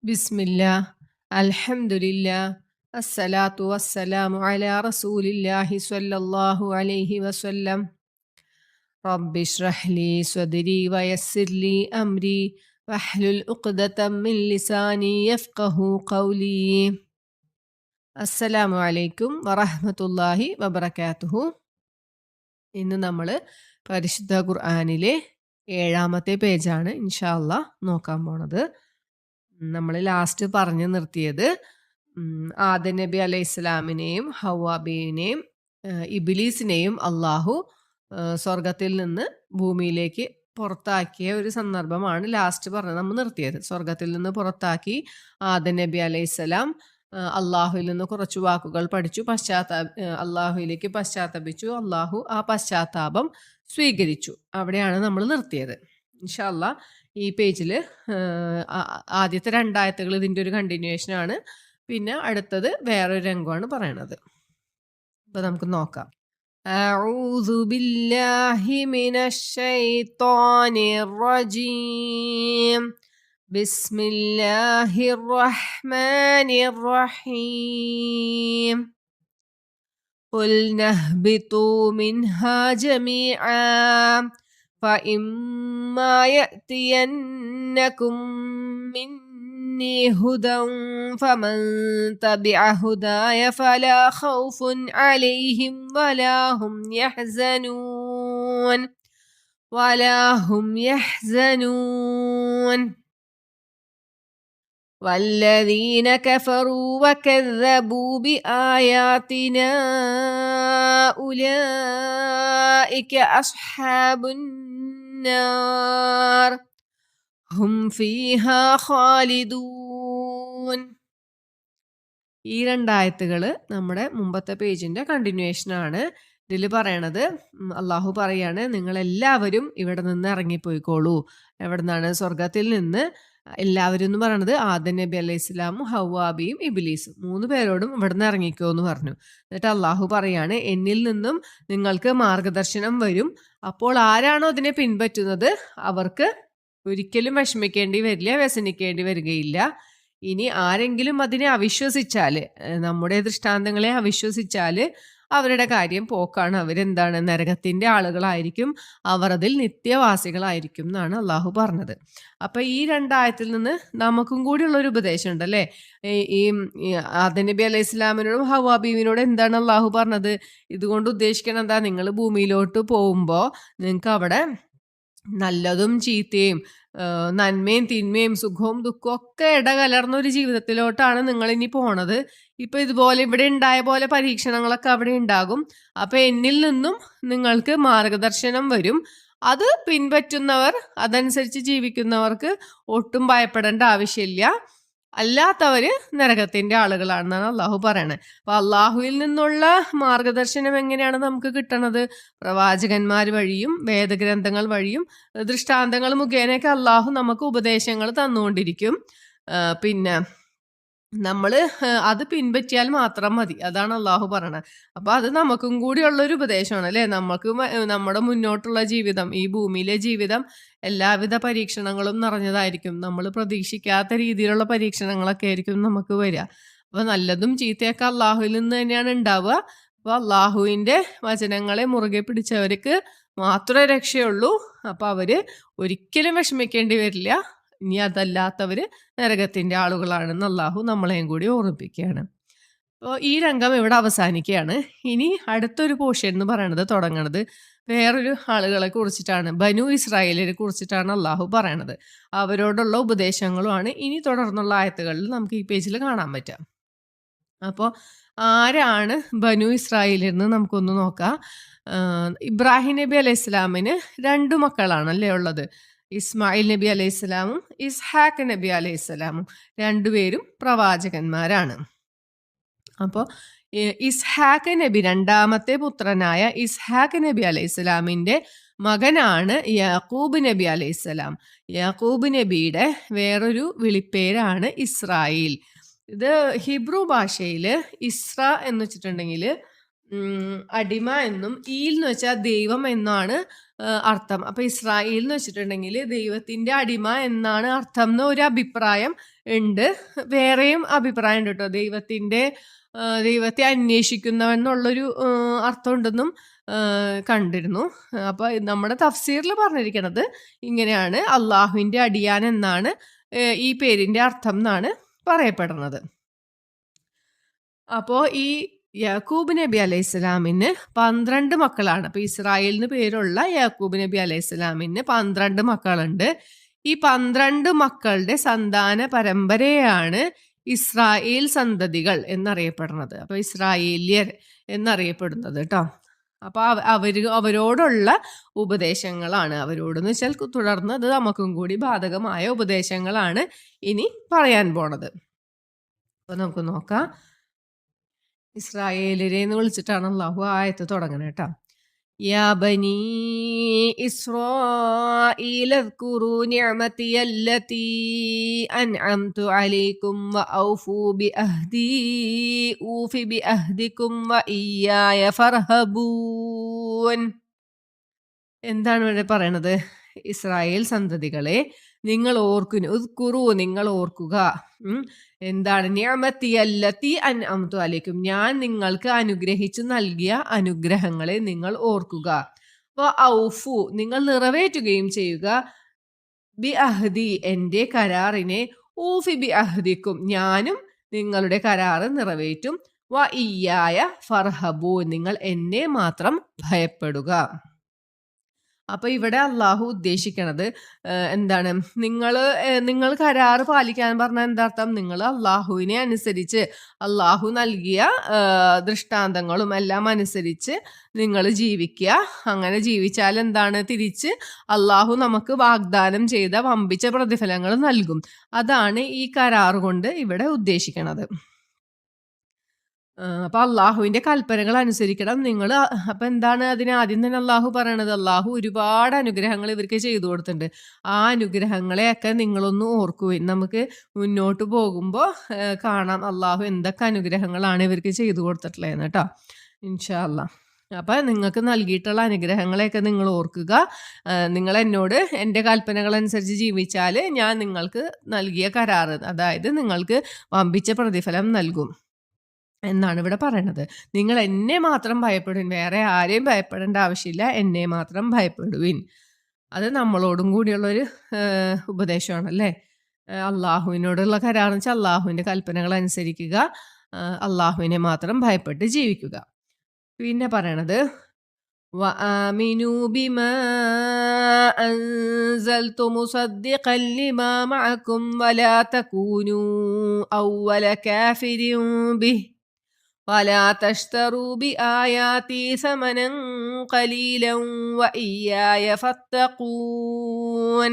ബിസ്മില്ലാ അൽഹംദുലില്ലാ അസ്സലാത്തു വസ്സലാമു അലാ റസൂലില്ലാഹി സ്വല്ലല്ലാഹു അലൈഹി വസല്ലം. റബ്ബി ഇശ്റഹ് ലി സ്വദ്രി വയസ്സിർ ലി അംരി വഹ്ലുൽ ഉഖ്ദതം മിൻ ലിസാനി യഫ്ഖഹു ഖൗലി. അസ്സലാമു അലൈക്കും വറഹ്മത്തുള്ളാഹി വബറകാതുഹു. ഇന്ന് നമ്മൾ പരിശുദ്ധ ഖുർആനിലെ 7-ാമത്തെ പേജാണ് ഇൻഷാ അല്ലാഹ് നോക്കാൻ പോണത്. നമ്മൾ ലാസ്റ്റ് പറഞ്ഞു നിർത്തിയത് ആദം നബി അലൈഹി സ്വലാമിനെയും ഹവ്വാബിയെയും ഇബിലീസിനെയും അള്ളാഹു സ്വർഗത്തിൽ നിന്ന് ഭൂമിയിലേക്ക് പുറത്താക്കിയ ഒരു സന്ദർഭമാണ് ലാസ്റ്റ് പറഞ്ഞത്. നമ്മൾ നിർത്തിയത് സ്വർഗത്തിൽ നിന്ന് പുറത്താക്കി ആദം നബി അലൈഹി സ്വലാം അള്ളാഹുവിൽ നിന്ന് കുറച്ച് വാക്കുകൾ പഠിച്ചു, അള്ളാഹുവിലേക്ക് പശ്ചാത്തപിച്ചു. അള്ളാഹു ആ പശ്ചാത്താപം സ്വീകരിച്ചു. അവിടെയാണ് നമ്മൾ നിർത്തിയത്. ഇൻഷാ അല്ലാഹ് ഈ പേജിൽ ആദ്യത്തെ 2 ആയത്തുകൾ ഇതിൻ്റെ ഒരു കണ്ടിന്യൂവേഷനാണ്. പിന്നെ അടുത്തത് വേറൊരു രംഗമാണ് പറയണത്. അപ്പോൾ നമുക്ക് നോക്കാം. അഊദു ബില്ലാഹി മിനശ് ശൈത്വാനിർ റജീം. ബിസ്മില്ലാഹിർ റഹ്മാനിർ റഹീം. ഖുൽ നഹ്ബിതു മിൻഹാ ജമീആ فإما يأتينكم مني هدى فمن تبع هداي فلا خوف عليهم ولا هم يحزنون والذين كفروا وكذبوا بآياتنا أولئك أصحاب النار هم فيها خالدون. ഈ 2 ആയത്തുകൾ നമ്മുടെ മുമ്പത്തെ പേജിന്റെ കണ്ടിന്യൂവേഷനാണ്. ഇതിൽ പറയണത് അള്ളാഹു പറയാണ്, നിങ്ങളെല്ലാവരും ഇവിടെ നിന്ന് ഇറങ്ങിപ്പോയിക്കോളൂ. എവിടെ നിന്നാണ്? സ്വർഗത്തിൽ നിന്ന്. എല്ലാവരും എന്ന് പറയണത് ആദം നബി അലൈഹി സ്വലാമും ഹവ്വാബിയും ഇബ്ലീസും 3 പേരോടും ഇവിടെ നിന്ന് ഇറങ്ങിക്കോ എന്ന് പറഞ്ഞു. എന്നിട്ട് അള്ളാഹു പറയാണ്, എന്നിൽ നിന്നും നിങ്ങൾക്ക് മാർഗദർശനം വരും. അപ്പോൾ ആരാണോ അതിനെ പിൻപറ്റുന്നത് അവർക്ക് ഒരിക്കലും വിഷമിക്കേണ്ടി വരില്ല, വ്യസനിക്കേണ്ടി വരികയില്ല. ഇനി ആരെങ്കിലും അതിനെ അവിശ്വസിച്ചാൽ, നമ്മുടെ ദൃഷ്ടാന്തങ്ങളെ അവിശ്വസിച്ചാൽ അവരുടെ കാര്യം പോക്കാണ്. അവരെന്താണ്? നരകത്തിൻ്റെ ആളുകളായിരിക്കും, അവർ അതിൽ നിത്യവാസികളായിരിക്കും എന്നാണ് അള്ളാഹു പറഞ്ഞത്. അപ്പം ഈ 2 ആയത്തിൽ നിന്ന് നമുക്കും കൂടിയുള്ളൊരു ഉപദേശം ഉണ്ടല്ലേ. ഈ ആദം നബി അലൈഹി സ്വലാമിനോടും ഹവ്വാ ബീവിനോടും എന്താണ് അള്ളാഹു പറഞ്ഞത്? ഇതുകൊണ്ട് ഉദ്ദേശിക്കണം എന്താ? നിങ്ങൾ ഭൂമിയിലോട്ട് പോകുമ്പോൾ നിങ്ങൾക്ക് അവിടെ നല്ലതും ചീത്തയും നന്മയും തിന്മയും സുഖവും ദുഃഖവും ഒക്കെ ഇടകലർന്നൊരു ജീവിതത്തിലോട്ടാണ് നിങ്ങൾ ഇനി പോണത്. ഇപ്പൊ ഇതുപോലെ ഇവിടെ ഉണ്ടായ പോലെ പരീക്ഷണങ്ങളൊക്കെ അവിടെ ഉണ്ടാകും. അപ്പൊ എന്നിൽ നിന്നും നിങ്ങൾക്ക് മാർഗദർശനം വരും. അത് പിൻപറ്റുന്നവർ, അതനുസരിച്ച് ജീവിക്കുന്നവർക്ക് ഒട്ടും ഭയപ്പെടേണ്ട ആവശ്യമില്ല. അല്ലാത്തവര് നരകത്തിന്റെ ആളുകളാണെന്നാണ് അള്ളാഹു പറയണത്. അപ്പൊ അള്ളാഹുവിൽ നിന്നുള്ള മാർഗദർശനം എങ്ങനെയാണ് നമുക്ക് കിട്ടണത്? പ്രവാചകന്മാർ വഴിയും വേദഗ്രന്ഥങ്ങൾ വഴിയും ദൃഷ്ടാന്തങ്ങൾ മുഖേനയൊക്കെ അള്ളാഹു നമുക്ക് ഉപദേശങ്ങൾ തന്നുകൊണ്ടിരിക്കും. പിന്നെ നമ്മൾ അത് പിൻപറ്റിയാൽ മാത്രം മതി. അതാണ് അള്ളാഹു പറയണത്. അപ്പൊ അത് നമുക്കും കൂടിയുള്ളൊരു ഉപദേശമാണ് അല്ലേ. നമുക്ക് നമ്മുടെ മുന്നോട്ടുള്ള ജീവിതം, ഈ ഭൂമിയിലെ ജീവിതം എല്ലാവിധ പരീക്ഷണങ്ങളും നിറഞ്ഞതായിരിക്കും. നമ്മൾ പ്രതീക്ഷിക്കാത്ത രീതിയിലുള്ള പരീക്ഷണങ്ങളൊക്കെ ആയിരിക്കും നമുക്ക് വരിക. അപ്പൊ നല്ലതും ചീത്തയൊക്കെ അള്ളാഹുവിൽ നിന്ന് തന്നെയാണ് ഉണ്ടാവുക. അപ്പൊ അള്ളാഹുവിന്റെ വചനങ്ങളെ മുറുകെ പിടിച്ചവർക്ക് മാത്രമേ രക്ഷയുള്ളൂ. അപ്പൊ അവര് ഒരിക്കലും വിഷമിക്കേണ്ടി വരില്ല. ഇനി അതല്ലാത്തവര് നരകത്തിന്റെ ആളുകളാണെന്ന് അള്ളാഹു നമ്മളെയും കൂടി ഓർമ്മിപ്പിക്കുകയാണ്. അപ്പോൾ ഈ രംഗം ഇവിടെ അവസാനിക്കുകയാണ്. ഇനി അടുത്തൊരു പോർഷൻ എന്ന് പറയുന്നത് തുടങ്ങുന്നത് വേറൊരു ആളുകളെ കുറിച്ചിട്ടാണ്, ബനു ഇസ്രായേലിനെ കുറിച്ചിട്ടാണ് അള്ളാഹു പറയണത്. അവരോടുള്ള ഉപദേശങ്ങളുമാണ് ഇനി തുടർന്നുള്ള ആയത്തുകളിൽ നമുക്ക് ഈ പേജിൽ കാണാൻ പറ്റുക. അപ്പോൾ ആരാണ് ബനു ഇസ്രായേൽ എന്ന് നമുക്കൊന്ന് നോക്കാം. ഇബ്രാഹിം നബി അലൈഹി സ്വലാമിന് 2 മക്കളാണല്ലേ ഉള്ളത്. ഇസ്മായിൽ നബി അലൈഹി സ്വലാമും ഇസ്ഹാഖ് നബി അലൈഹി സ്വലാമും 2 പേരും പ്രവാചകന്മാരാണ്. അപ്പോൾ ഇസ്ഹാഖ് നബി, 2ാമത്തെ പുത്രനായ ഇസ്ഹാഖ് നബി അലൈഹി സ്വലാമിൻ്റെ മകനാണ് യാക്കൂബ് നബി അലൈഹി സ്വലാം. യാക്കൂബ് നബിയുടെ വേറൊരു വിളിപ്പേരാണ് ഇസ്രായേൽ. ഇത് ഹിബ്രു ഭാഷയിൽ ഇസ്ര എന്ന് വെച്ചിട്ടുണ്ടെങ്കിൽ അടിമ എന്നും ഈൽ എന്ന് വെച്ചാൽ ദൈവം എന്നാണ് അർത്ഥം. അപ്പൊ ഇസ്രായേൽ എന്ന് വെച്ചിട്ടുണ്ടെങ്കിൽ ദൈവത്തിന്റെ അടിമ എന്നാണ് അർത്ഥം എന്ന ഒരു അഭിപ്രായം ഉണ്ട്. വേറെയും അഭിപ്രായം ഉണ്ട് കേട്ടോ. ദൈവത്തെ അന്വേഷിക്കുന്നവൻ എന്നുള്ളൊരു അർത്ഥം ഉണ്ടെന്നും കണ്ടിരുന്നു. അപ്പോൾ നമ്മുടെ തഫ്സീറിൽ പറഞ്ഞിരിക്കുന്നത് ഇങ്ങനെയാണ്, അള്ളാഹുവിൻ്റെ അടിയാൻ എന്നാണ് ഈ പേരിൻ്റെ അർത്ഥം എന്നാണ് പറയപ്പെടുന്നത്. അപ്പോൾ ഈ യാക്കൂബ് നബി അലൈഹിസ്സലാമിന് 12 മക്കളാണ്. അപ്പോൾ ഇസ്രായേലിന് പേരുള്ള യാക്കൂബ് നബി അലൈഹിസ്സലാമിന് 12 മക്കളുണ്ട്. ഈ 12 മക്കളുടെ സന്താന പരമ്പരയാണ് ഇസ്രായേൽ സന്തതികൾ എന്നറിയപ്പെടുന്നത്. അപ്പോൾ ഇസ്രായേല്യർ എന്നറിയപ്പെടുന്നത് കേട്ടോ. അപ്പോൾ അവരോടുള്ള ഉപദേശങ്ങളാണ്. അവരോടെന്ന് വെച്ചാൽ തുടർന്ന് അത് നമുക്കും കൂടി ബാധകമായ ഉപദേശങ്ങളാണ് ഇനി പറയാൻ പോണത്. അപ്പോൾ നമുക്ക് നോക്കാം. ഇസ്രായേലിനെ എന്ന് വിളിച്ചിട്ടാണ് അള്ളാഹു ആയത്ത് തുടങ്ങുന്നത് കേട്ടോ. യാ ബനീ ഇസ്രായീല അദ്കുറൂ നിഅമതി അല്ലതീ അൻഅംതു അലൈക്കും വഔഫൂ ബിഅഹ്ദി ഊഫി ബിഅഹ്ദിക്കും വഇയ്യായ ഫർഹബൂൻ. എന്താണ് ഇവിടെ പറയണത്? ഇസ്രായേൽ സന്തതികളെ, നിങ്ങൾ ഉദ്കുറൂ, നിങ്ങൾ ഓർക്കുക. എന്താണ്? നിഅമതി അല്ലതി അൻഅംതു അലൈക്കും, ഞാൻ നിങ്ങൾക്ക് അനുഗ്രഹിച്ചു നൽകിയ അനുഗ്രഹങ്ങളെ നിങ്ങൾ ഓർക്കുക. വഔഫു, നിങ്ങൾ നിറവേറ്റുകയും ചെയ്യുക. ബി അഹ്ദി, എൻ്റെ കരാറിനെ. ഊഫി ബി അഹ്ദിക്കും, ഞാനും നിങ്ങളുടെ കരാറ് നിറവേറ്റും. വഇയ്യായ ഫർഹബൂൻ, നിങ്ങൾ എന്നെ മാത്രം ഭയപ്പെടുക. അപ്പോൾ ഇവിടെ അള്ളാഹു ഉദ്ദേശിക്കണത് എന്താണ്? നിങ്ങൾ കരാറ് പാലിക്കാൻ പറഞ്ഞാൽ എന്താർത്ഥം? നിങ്ങൾ അള്ളാഹുവിനെ അനുസരിച്ച്, അള്ളാഹു നൽകിയ ദൃഷ്ടാന്തങ്ങളും എല്ലാം അനുസരിച്ച് നിങ്ങൾ ജീവിക്കുക. അങ്ങനെ ജീവിച്ചാൽ എന്താണ്? തിരിച്ച് അള്ളാഹു നമുക്ക് വാഗ്ദാനം ചെയ്ത വമ്പിച്ച പ്രതിഫലങ്ങൾ നൽകും. അതാണ് ഈ കരാറ് കൊണ്ട് ഇവിടെ ഉദ്ദേശിക്കണത്. അപ്പൊ അള്ളാഹുവിന്റെ കൽപ്പനകൾ അനുസരിക്കണം നിങ്ങൾ. അപ്പൊ എന്താണ് അതിന് ആദ്യം തന്നെ അള്ളാഹു പറയണത്? അള്ളാഹു ഒരുപാട് അനുഗ്രഹങ്ങൾ ഇവർക്ക് ചെയ്തു കൊടുത്തിട്ടുണ്ട്. ആ അനുഗ്രഹങ്ങളെയൊക്കെ നിങ്ങളൊന്ന് ഓർക്കുവിൻ. നമുക്ക് മുന്നോട്ട് പോകുമ്പോൾ കാണാം അള്ളാഹു എന്തൊക്കെ അനുഗ്രഹങ്ങളാണ് ഇവർക്ക് ചെയ്തു കൊടുത്തിട്ടുള്ളതെന്ന് കേട്ടോ, ഇൻഷാ അല്ലാ. അപ്പൊ നിങ്ങൾക്ക് നൽകിയിട്ടുള്ള അനുഗ്രഹങ്ങളെയൊക്കെ നിങ്ങൾ ഓർക്കുക. നിങ്ങൾ എന്നോട് എൻ്റെ കൽപ്പനകൾ അനുസരിച്ച് ജീവിച്ചാൽ ഞാൻ നിങ്ങൾക്ക് നൽകിയ കരാറ്, അതായത് നിങ്ങൾക്ക് വമ്പിച്ച പ്രതിഫലം നൽകും എന്നാണ് ഇവിടെ പറയണത്. നിങ്ങൾ എന്നെ മാത്രം ഭയപ്പെടുവിൻ, വേറെ ആരെയും ഭയപ്പെടേണ്ട ആവശ്യമില്ല, എന്നെ മാത്രം ഭയപ്പെടുവിൻ. അത് നമ്മളോടും കൂടിയുള്ളൊരു ഉപദേശമാണല്ലേ. അള്ളാഹുവിനോടുള്ള കരാറെന്ന് വെച്ചാൽ അള്ളാഹുവിൻ്റെ കൽപ്പനകൾ അനുസരിക്കുക, അള്ളാഹുവിനെ മാത്രം ഭയപ്പെട്ട് ജീവിക്കുക. പിന്നെ പറയണത് وآمنوا بما أنزلت مصدقا لما معكم ولا تكونوا أول كافر به ولا تشتروا بآياتي ثمنا قليلا وإياي فاتقون.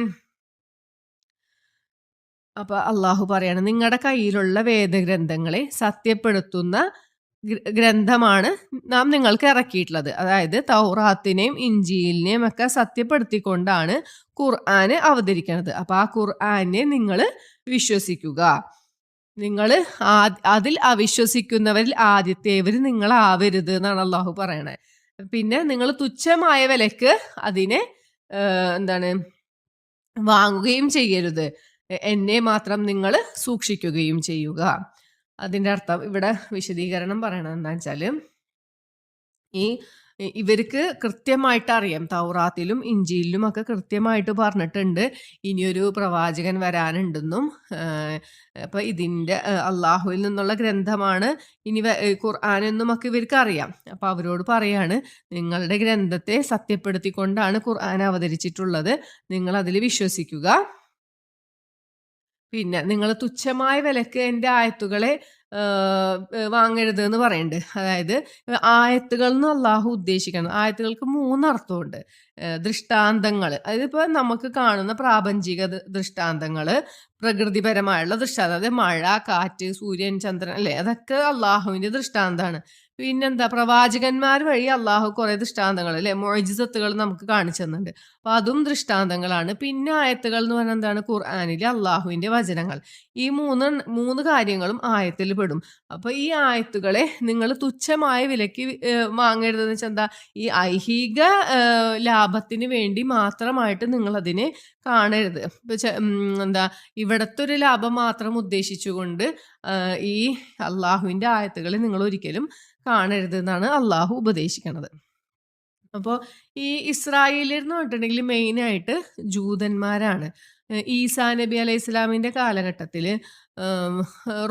അപ്പോൾ അള്ളാഹു പറയാണ്, നിങ്ങളുടെ കയ്യിലുള്ള വേദഗ്രന്ഥങ്ങളെ സത്യപ്പെടുത്തുന്ന ഗ്രന്ഥമാണ് നാം നിങ്ങൾക്ക് ഇറക്കിയിട്ടുള്ളത്. അതായത് തൗറാത്തിനെയും ഇഞ്ചീലിനെയും ഒക്കെ സത്യപ്പെടുത്തിക്കൊണ്ടാണ് ഖുർആന് അവതരിക്കുന്നത്. അപ്പോൾ ആ ഖുർആനെ നിങ്ങൾ വിശ്വസിക്കുക. നിങ്ങൾ അതിൽ അവിശ്വസിക്കുന്നവരിൽ ആദ്യത്തേവർ നിങ്ങളാവരുത് എന്നാണ് അള്ളാഹു പറയണത്. പിന്നെ നിങ്ങൾ തുച്ഛമായ വിലക്ക് അതിനെ വാങ്ങുകയും ചെയ്യരുത്. എന്നെ മാത്രം നിങ്ങൾ സൂക്ഷിക്കുകയും ചെയ്യുക. അതിൻ്റെ അർത്ഥം ഇവിടെ വിശദീകരണം പറയണത് എന്താ വെച്ചാൽ, ഇവർക്ക് കൃത്യമായിട്ട് അറിയാം, തൗറാത്തിലും ഇഞ്ചീലിലും ഒക്കെ കൃത്യമായിട്ട് പറഞ്ഞിട്ടുണ്ട് ഇനിയൊരു പ്രവാചകൻ വരാനുണ്ടെന്നും. അപ്പം ഇതിൻ്റെ അള്ളാഹുവിൽ നിന്നുള്ള ഗ്രന്ഥമാണ് ഇനി ഖുർആനെന്നും ഒക്കെ ഇവർക്ക് അറിയാം. അപ്പം അവരോട് പറയാണ്, നിങ്ങളുടെ ഗ്രന്ഥത്തെ സത്യപ്പെടുത്തിക്കൊണ്ടാണ് ഖുർആൻ അവതരിച്ചിട്ടുള്ളത്, നിങ്ങൾ അതിൽ വിശ്വസിക്കുക. പിന്നെ നിങ്ങൾ തുച്ഛമായ വിലക്ക് എൻ്റെ ആയത്തുകളെ വാങ്ങരുത് എന്ന് പറയുന്നുണ്ട്. അതായത് ആയത്തുകൾ എന്ന് അള്ളാഹു ഉദ്ദേശിക്കണം. ആയത്തുകൾക്ക് 3 അർത്ഥമുണ്ട്. ദൃഷ്ടാന്തങ്ങൾ, അതിപ്പോൾ നമുക്ക് കാണുന്ന പ്രാപഞ്ചിക ദൃഷ്ടാന്തങ്ങൾ, പ്രകൃതിപരമായുള്ള ദൃഷ്ടാന്തം, അതായത് മഴ, കാറ്റ്, സൂര്യൻ, ചന്ദ്രൻ അല്ലേ, അതൊക്കെ അള്ളാഹുവിൻ്റെ ദൃഷ്ടാന്തമാണ്. പിന്നെന്താ, പ്രവാചകന്മാർ വഴി അള്ളാഹു കുറേ ദൃഷ്ടാന്തങ്ങൾ അല്ലേ, മുഅ്ജിസത്തുകൾ നമുക്ക് കാണിച്ചു തന്നുണ്ട്. അപ്പോൾ അതും ദൃഷ്ടാന്തങ്ങളാണ്. പിന്നെ ആയത്തുകൾ എന്ന് പറഞ്ഞാൽ എന്താണ്? ഖുർആനിലെ അള്ളാഹുവിൻ്റെ വചനങ്ങൾ. ഈ മൂന്ന് കാര്യങ്ങളും ആയത്തിൽ പെടും. അപ്പൊ ഈ ആയത്തുകളെ നിങ്ങൾ തുച്ഛമായ വിലയ്ക്ക് വാങ്ങരുതെന്ന് വെച്ചാൽ എന്താ, ഈ ഐഹിക ലാഭത്തിന് വേണ്ടി മാത്രമായിട്ട് നിങ്ങൾ അതിനെ കാണരുത്. ഇപ്പൊ എന്താ, ഇവിടത്തെ ഒരു ലാഭം മാത്രം ഉദ്ദേശിച്ചുകൊണ്ട് ഈ അള്ളാഹുവിന്റെ ആയത്തുകളെ നിങ്ങൾ ഒരിക്കലും കാണരുത് എന്നാണ് അള്ളാഹു ഉപദേശിക്കുന്നത്. അപ്പോൾ ഈ ഇസ്രായേലിയർ എന്ന് പറഞ്ഞിട്ടുണ്ടെങ്കിൽ മെയിനായിട്ട് ജൂതന്മാരാണ്. ഈസാ നബി അലൈഹി ഇസ്ലാമിൻ്റെ കാലഘട്ടത്തിൽ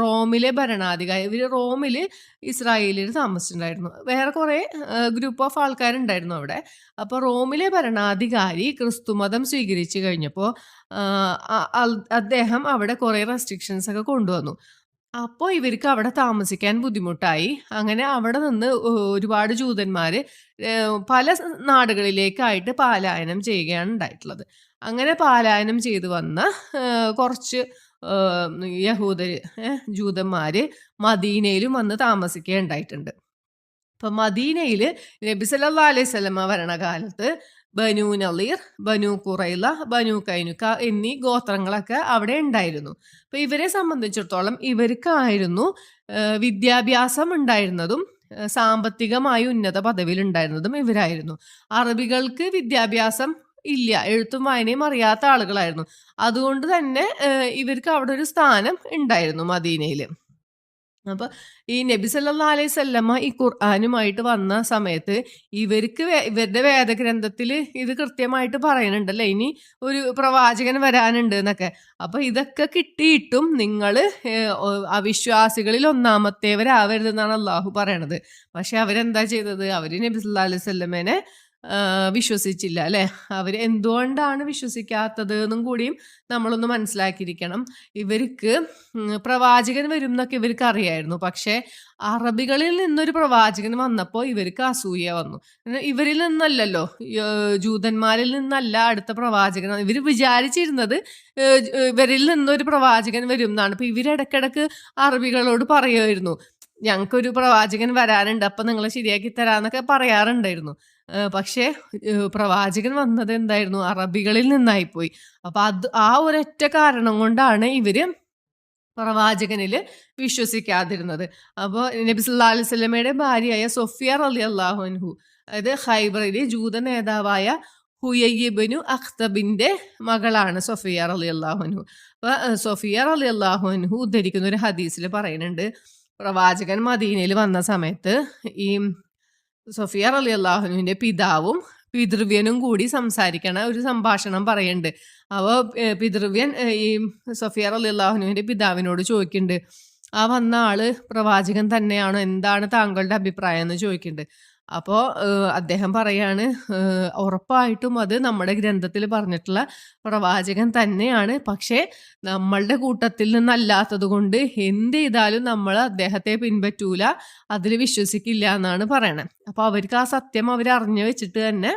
റോമിലെ ഭരണാധികാരി, ഇവർ റോമിൽ ഇസ്രായേലിയർ താമസിച്ചിട്ടുണ്ടായിരുന്നു. വേറെ കുറേ ഗ്രൂപ്പ് ഓഫ് ആൾക്കാരുണ്ടായിരുന്നു അവിടെ. അപ്പോൾ റോമിലെ ഭരണാധികാരി ക്രിസ്തുമതം സ്വീകരിച്ചു കഴിഞ്ഞപ്പോൾ അദ്ദേഹം അവിടെ കുറേ റെസ്ട്രിക്ഷൻസ് ഒക്കെ കൊണ്ടുവന്നു. അപ്പോൾ ഇവർക്ക് അവിടെ താമസിക്കാൻ ബുദ്ധിമുട്ടായി. അങ്ങനെ അവിടെ നിന്ന് ഒരുപാട് ജൂതന്മാർ പല നാടുകളിലേക്കായിട്ട് പലായനം ചെയ്യുകയാണ് ഉണ്ടായിട്ടുള്ളത്. അങ്ങനെ പലായനം ചെയ്തു വന്ന കുറച്ച് യഹൂദർ, ജൂതന്മാർ മദീനയിലും വന്ന് താമസിക്കുകയുണ്ടായിട്ടുണ്ട്. അപ്പം മദീനയിൽ നബി സല്ലല്ലാഹു അലൈഹി വസല്ലമ ഭരണകാലത്ത് ബനു നളീർ, ബനു ഖുറൈള, ബനു കൈനുക എന്നീ ഗോത്രങ്ങളൊക്കെ അവിടെ ഉണ്ടായിരുന്നു. അപ്പം ഇവരെ സംബന്ധിച്ചിടത്തോളം ഇവർക്കായിരുന്നു വിദ്യാഭ്യാസം ഉണ്ടായിരുന്നതും സാമ്പത്തികമായി ഉന്നത പദവിയിൽ ഉണ്ടായിരുന്നതും ഇവരായിരുന്നു. അറബികൾക്ക് വിദ്യാഭ്യാസം ഇല്ല, എഴുത്തും വായനയും അറിയാത്ത ആളുകളായിരുന്നു. അതുകൊണ്ട് തന്നെ ഇവർക്ക് അവിടെ ഒരു സ്ഥാനം ഉണ്ടായിരുന്നു മദീനയിൽ. അപ്പൊ ഈ നബി സല്ലല്ലാഹു അലൈഹി വസല്ലമ ഈ ഖുർആനുമായിട്ട് വന്ന സമയത്ത് ഇവർക്ക് ഇവരുടെ വേദഗ്രന്ഥത്തിൽ ഇത് കൃത്യമായിട്ട് പറയുന്നുണ്ടല്ലേ, ഇനി ഒരു പ്രവാചകൻ വരാനുണ്ട് എന്നൊക്കെ. അപ്പൊ ഇതൊക്കെ കിട്ടിയിട്ടും നിങ്ങൾ അവിശ്വാസികളിൽ ഒന്നാമത്തേവരാവരുതെന്നാണ് അള്ളാഹു പറയണത്. പക്ഷെ അവരെന്താ ചെയ്തത്? അവര് നബി സല്ലല്ലാഹു അലൈഹി വസല്ലമേനെ വിശ്വസിച്ചില്ല അല്ലെ. അവർ എന്തുകൊണ്ടാണ് വിശ്വസിക്കാത്തത് എന്നും കൂടിയും നമ്മളൊന്ന് മനസ്സിലാക്കിയിരിക്കണം. ഇവർക്ക് പ്രവാചകൻ വരും എന്നൊക്കെ ഇവർക്ക് അറിയായിരുന്നു. പക്ഷെ അറബികളിൽ നിന്നൊരു പ്രവാചകൻ വന്നപ്പോൾ ഇവർക്ക് അസൂയ വന്നു. ഇവരിൽ നിന്നല്ലല്ലോ, ജൂതന്മാരിൽ നിന്നല്ല അടുത്ത പ്രവാചകൻ. ഇവർ വിചാരിച്ചിരുന്നത് ഇവരിൽ നിന്നൊരു പ്രവാചകൻ വരും എന്നാണ്. അപ്പൊ ഇവരിടക്കിടക്ക് അറബികളോട് പറയുമായിരുന്നു, ഞങ്ങൾക്കൊരു പ്രവാചകൻ വരാനുണ്ട്, അപ്പൊ നിങ്ങൾ ശരിയാക്കി തരാന്നൊക്കെ പറയാറുണ്ടായിരുന്നു. പക്ഷേ പ്രവാചകൻ വന്നത് എന്തായിരുന്നു? അറബികളിൽ നിന്നായിപ്പോയി. അപ്പൊ ആ ഒരൊറ്റ കാരണം കൊണ്ടാണ് ഇവര് പ്രവാചകനിൽ വിശ്വസിക്കാതിരുന്നത്. അപ്പോൾ നബി സല്ലല്ലാഹു അലൈഹി വസല്ലമയുടെ ഭാര്യയായ സൊഫിയ റളിയല്ലാഹു അൻഹു, അതായത് ഖൈബറിലെ ജൂത നേതാവായ ഹുയയ്യ് ഇബ്നു അഖ്തബിന്റെ മകളാണ് സൊഫിയ റളിയല്ലാഹു അൻഹു. അപ്പൊ സൊഫിയ റളിയല്ലാഹു അൻഹു ഉദ്ധരിക്കുന്ന ഒരു ഹദീസിൽ പറയുന്നുണ്ട്, പ്രവാചകൻ മദീനയിൽ വന്ന സമയത്ത് ഈ സൊഫിയ റളിയല്ലാഹു അൻഹുവിന്റെ പിതാവും പിതൃവ്യനും കൂടി സംസാരിക്കണ ഒരു സംഭാഷണം പറയുന്നുണ്ട്. അപ്പോൾ പിതൃവ്യൻ ഈ സൊഫിയ റളിയല്ലാഹു അൻഹുവിന്റെ പിതാവിനോട് ചോദിക്കുന്നുണ്ട്, ആ വന്ന ആള് പ്രവാചകൻ തന്നെയാണോ, എന്താണ് താങ്കളുടെ അഭിപ്രായം എന്ന് ചോദിക്കുന്നുണ്ട്. അപ്പോൾ അദ്ദേഹം പറയാണ്, ഉറപ്പായിട്ടും അത് നമ്മുടെ ഗ്രന്ഥത്തിൽ പറഞ്ഞിട്ടുള്ള പ്രവാചകൻ തന്നെയാണ്. പക്ഷേ നമ്മളുടെ കൂട്ടത്തിൽ നിന്നല്ലാത്തത് കൊണ്ട് എന്ത് ചെയ്താലും നമ്മൾ അദ്ദേഹത്തെ പിൻപറ്റൂല, അതിൽ വിശ്വസിക്കില്ല എന്നാണ് പറയണത്. അപ്പോൾ അവർക്ക് ആ സത്യം അവർ അറിഞ്ഞു വെച്ചിട്ട് തന്നെ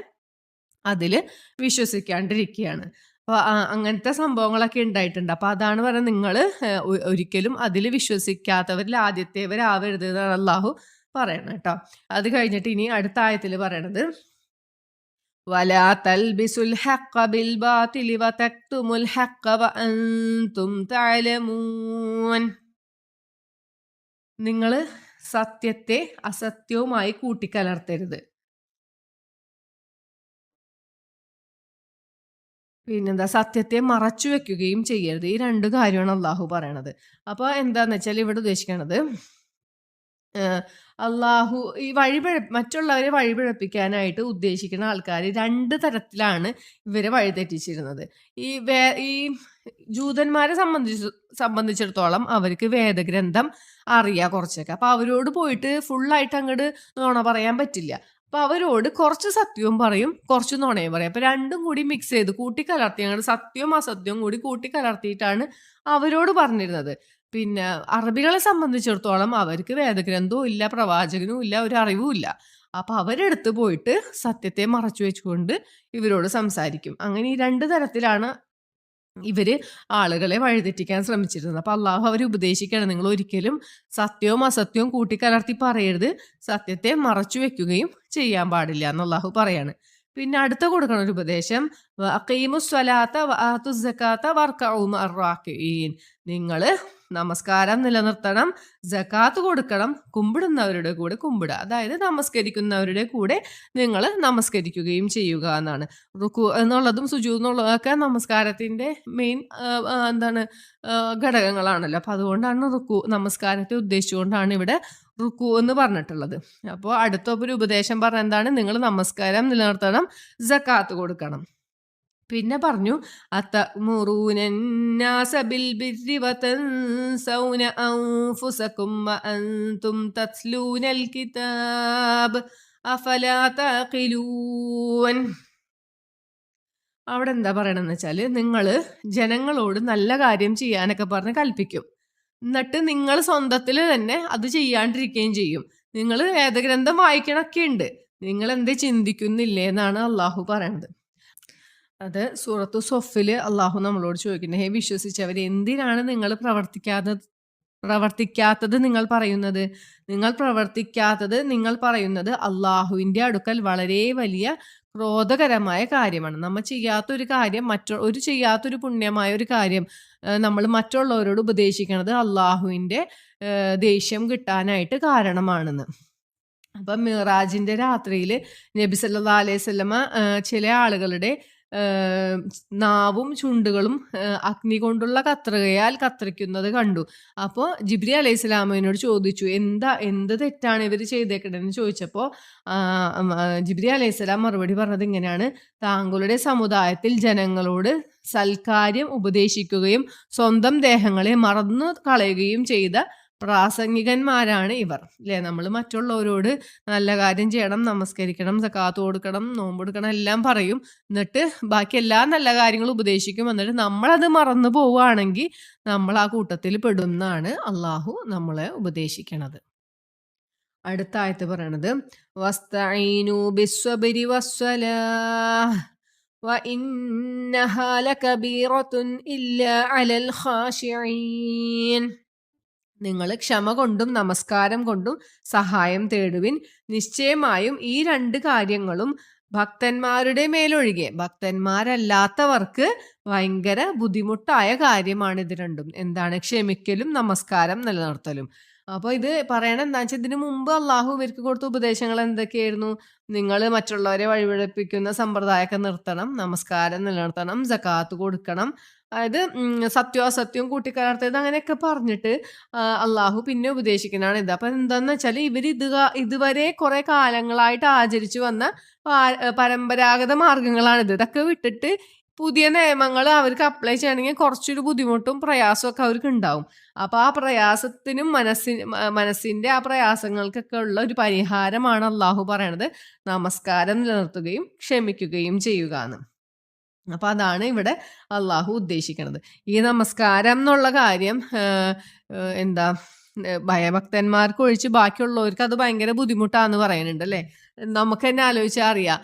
അതിൽ വിശ്വസിക്കാണ്ടിരിക്കുകയാണ്. അപ്പോൾ അങ്ങനത്തെ സംഭവങ്ങളൊക്കെ ഉണ്ടായിട്ടുണ്ട്. അപ്പോൾ അതാണ് പറയുന്നത്, നിങ്ങൾ ഒരിക്കലും അതിൽ വിശ്വസിക്കാത്തവരിൽ ആദ്യത്തേവരാവരുത് എന്നാണ് അള്ളാഹു പറയണം കേട്ടോ. അത് കഴിഞ്ഞിട്ട് ഇനി അടുത്ത ആയത്തിൽ പറയണത്, വലാ തൽബിസുൽ ഹഖ്ഖ ബിൽ ബാതിലി വതക്തുമുൽ ഹഖ്ഖ വഅൻതും തഅലമൂൻ. നിങ്ങൾ സത്യത്തെ അസത്യവുമായി കൂട്ടിക്കലർത്തരുത്. പിന്നെന്താ, സത്യത്തെ മറച്ചു വെക്കുകയും ചെയ്യരുത്. ഈ രണ്ട് കാര്യമാണ് അള്ളാഹു പറയണത്. അപ്പോൾ എന്താന്ന് വെച്ചാൽ ഇവിടെ ഉദ്ദേശിക്കണത്, അള്ളാഹു ഈ മറ്റുള്ളവരെ വഴിപിഴപ്പിക്കാനായിട്ട് ഉദ്ദേശിക്കുന്ന ആൾക്കാർ രണ്ട് തരത്തിലാണ് ഇവരെ വഴിതെറ്റിച്ചിരുന്നത്. ഈ ജൂതന്മാരെ സംബന്ധിച്ചിടത്തോളം അവർക്ക് വേദഗ്രന്ഥം അറിയാം കുറച്ചൊക്കെ. അപ്പൊ അവരോട് പോയിട്ട് ഫുള്ളായിട്ട് അങ്ങോട്ട് നുണ പറയാൻ പറ്റില്ല. അപ്പൊ അവരോട് കുറച്ച് സത്യവും പറയും, കുറച്ച് നുണയും പറയും. അപ്പൊ രണ്ടും കൂടി മിക്സ് ചെയ്ത് കൂട്ടിക്കലർത്തി, അങ്ങോട്ട് സത്യവും അസത്യവും കൂടി കൂട്ടിക്കലർത്തിയിട്ടാണ് അവരോട് പറഞ്ഞിരുന്നത്. പിന്നെ അറബികളെ സംബന്ധിച്ചിടത്തോളം അവർക്ക് വേദഗ്രന്ഥവും ഇല്ല, പ്രവാചകനും ഇല്ല, ഒരു അറിവും ഇല്ല. അപ്പൊ അവരെടുത്ത് പോയിട്ട് സത്യത്തെ മറച്ചു വെച്ചുകൊണ്ട് ഇവരോട് സംസാരിക്കും. അങ്ങനെ ഈ രണ്ട് തരത്തിലാണ് ഇവര് ആളുകളെ വഴിതെറ്റിക്കാൻ ശ്രമിച്ചിരുന്നത്. അപ്പൊ അള്ളാഹു അവർ ഉപദേശിക്കണം, നിങ്ങൾ ഒരിക്കലും സത്യവും അസത്യവും കൂട്ടിക്കലർത്തി പറയരുത്, സത്യത്തെ മറച്ചു വെക്കുകയും ചെയ്യാൻ പാടില്ല എന്ന് അള്ളാഹു പറയാണ്. പിന്നെ അടുത്ത കൊടുക്കണ ഒരു ഉപദേശം, അഖീമുസ് സ്വലാത്ത വആതുസ് സകാത്ത വർക്കഉ മഅർ റാക്കിഈൻ. നിങ്ങൾ നമസ്കാരം നിലനിർത്തണം, സകാത്ത് കൊടുക്കണം, കുമ്പിടുന്നവരുടെ കൂടെ കുമ്പിടുക. അതായത് നമസ്കരിക്കുന്നവരുടെ കൂടെ നിങ്ങൾ നമസ്കരിക്കുകയും ചെയ്യുക എന്നാണ്. റുക്കു എന്നുള്ളതും സുജൂദ് എന്നുള്ളതൊക്കെ നമസ്കാരത്തിൻ്റെ മെയിൻ എന്താണ് ഘടകങ്ങളാണല്ലോ. അപ്പം അതുകൊണ്ടാണ് റുക്കു നമസ്കാരത്തെ ഉദ്ദേശിച്ചുകൊണ്ടാണ് ഇവിടെ റുക്കു എന്ന് പറഞ്ഞിട്ടുള്ളത്. അപ്പോൾ അടുത്ത ഒരു ഉപദേശം പറഞ്ഞ എന്താണ്, നിങ്ങൾ നമസ്കാരം നിലനിർത്തണം, സകാത്ത് കൊടുക്കണം. പിന്നെ പറഞ്ഞു അത്തഅ്മുറൂനന്നാസ ബിൽ ബിർരി വതൻസൗന അൻഫുസകും വഅൻതും തത്ലൂനൽ കിതാബ് അഫലാ തഅഖിലൂൻ. അവിടെ എന്താ പറയണമെന്ന് വെച്ചാൽ, നിങ്ങൾ ജനങ്ങളോട് നല്ല കാര്യം ചെയ്യാനൊക്കെ പറഞ്ഞ് കൽപ്പിക്കും, എന്നിട്ട് നിങ്ങൾ സ്വന്തത്തിൽ തന്നെ അത് ചെയ്യാണ്ടിരിക്കുകയും ചെയ്യും. നിങ്ങൾ വേദഗ്രന്ഥം വായിക്കണൊക്കെ ഉണ്ട്, നിങ്ങൾ എന്ത് ചിന്തിക്കുന്നില്ലേ എന്നാണ് അള്ളാഹു പറയണത്. അത് സൂറത്തു സൊഫിൽ അള്ളാഹു നമ്മളോട് ചോദിക്കുന്നത്, ഹേ വിശ്വസിച്ചവർ, എന്തിനാണ് നിങ്ങൾ പ്രവർത്തിക്കാത്തത് നിങ്ങൾ പറയുന്നത്? നിങ്ങൾ പ്രവർത്തിക്കാത്തത് നിങ്ങൾ പറയുന്നത് അള്ളാഹുവിൻ്റെ അടുക്കൽ വളരെ വലിയ ക്രോധകരമായ കാര്യമാണ്. നമ്മൾ ചെയ്യാത്തൊരു കാര്യം, ചെയ്യാത്തൊരു പുണ്യമായ ഒരു കാര്യം നമ്മൾ മറ്റുള്ളവരോട് ഉപദേശിക്കുന്നത് അള്ളാഹുവിൻ്റെ ദേഷ്യം കിട്ടാനായിട്ട് കാരണമാണെന്ന്. അപ്പം മിറാജിൻ്റെ രാത്രിയിൽ നബി സല്ലല്ലാഹു അലൈഹി വസല്ലമ ചില ആളുകളുടെ നാവും ചുണ്ടുകളും അഗ്നി കൊണ്ടുള്ള കത്രികയാൽ കത്രിക്കുന്നത് കണ്ടു. അപ്പോൾ ജിബ്രീൽ അലൈഹി സ്വലാമിനോട് ചോദിച്ചു, എന്ത് തെറ്റാണ് ഇവർ ചെയ്തേക്കണെന്ന് ചോദിച്ചപ്പോൾ ജിബ്രീൽ അലൈഹി സ്വലാം മറുപടി പറഞ്ഞത് ഇങ്ങനെയാണ്: താങ്കളുടെ സമുദായത്തിൽ ജനങ്ങളോട് സൽക്കാര്യം ഉപദേശിക്കുകയും സ്വന്തം ദേഹങ്ങളെ മറന്നു കളയുകയും ചെയ്ത പ്രാസംഗികന്മാരാണ് ഇവർ. അല്ലേ? നമ്മൾ മറ്റുള്ളവരോട് നല്ല കാര്യം ചെയ്യണം, നമസ്കരിക്കണം, സകാത്ത് കൊടുക്കണം, നോമ്പെടുക്കണം എല്ലാം പറയും, എന്നിട്ട് ബാക്കി എല്ലാ നല്ല കാര്യങ്ങളും ഉപദേശിക്കും, എന്നിട്ട് നമ്മളത് മറന്നു പോവുകയാണെങ്കിൽ നമ്മൾ ആ കൂട്ടത്തിൽ പെടുന്നാണ് അള്ളാഹു നമ്മളെ ഉപദേശിക്കണത്. അടുത്ത ആയത്ത് പറയണത് വസ്തഈനു ബിസ്സബ്രി വസ്സലാഹ് വഇന്നഹാ ലകബീറത്തുൻ ഇല്ലാ അലൽ ഖാശിഈൻ. നിങ്ങൾ ക്ഷമ കൊണ്ടും നമസ്കാരം കൊണ്ടും സഹായം തേടുവിൻ. നിശ്ചയമായും ഈ രണ്ട് കാര്യങ്ങളും ഭക്തന്മാരുടെ മേലൊഴികെ ഭക്തന്മാരല്ലാത്തവർക്ക് ഭയങ്കര ബുദ്ധിമുട്ടായ കാര്യമാണ് ഇത് രണ്ടും. എന്താണ്? ക്ഷമിക്കലും നമസ്കാരം നിലനിർത്തലും. അപ്പോൾ ഇത് പറയണ എന്താ വെച്ചാൽ, ഇതിനു മുമ്പ് അള്ളാഹു ഇവർക്ക് കൊടുത്ത ഉപദേശങ്ങൾ എന്തൊക്കെയായിരുന്നു? നിങ്ങൾ മറ്റുള്ളവരെ വഴിപിഴപ്പിക്കുന്ന സമ്പ്രദായമൊക്കെ നിർത്തണം, നമസ്കാരം നിലനിർത്തണം, സകാത്ത് കൊടുക്കണം, അതായത് സത്യാസത്യം കൂട്ടിക്കലർത്തത്, അങ്ങനെയൊക്കെ പറഞ്ഞിട്ട് അള്ളാഹു പിന്നെ ഉപദേശിക്കുന്നതാണ് ഇത്. അപ്പം എന്താന്ന് വെച്ചാൽ, ഇതുവരെ കുറെ കാലങ്ങളായിട്ട് ആചരിച്ചു വന്ന പരമ്പരാഗത മാർഗങ്ങളാണിത്. ഇതൊക്കെ വിട്ടിട്ട് പുതിയ നിയമങ്ങൾ അവർക്ക് അപ്ലൈ ചെയ്യണമെങ്കിൽ കുറച്ചൊരു ബുദ്ധിമുട്ടും പ്രയാസമൊക്കെ അവർക്ക് ഉണ്ടാവും. അപ്പോൾ ആ പ്രയാസത്തിനും മനസ്സിൻ്റെ ആ പ്രയാസങ്ങൾക്കൊക്കെ ഉള്ള ഒരു പരിഹാരമാണ് അള്ളാഹു പറയണത് നമസ്കാരം നിലനിർത്തുകയും ക്ഷമിക്കുകയും ചെയ്യുക എന്ന്. അപ്പം അതാണ് ഇവിടെ അള്ളാഹു ഉദ്ദേശിക്കുന്നത്. ഈ നമസ്കാരം എന്നുള്ള കാര്യം എന്താ, ഭയഭക്തന്മാർക്ക് ഒഴിച്ച് ബാക്കിയുള്ളവർക്ക് അത് ഭയങ്കര ബുദ്ധിമുട്ടാന്ന് പറയുന്നുണ്ട് അല്ലേ? നമുക്ക് തന്നെ ആലോചിച്ചാൽ അറിയാം,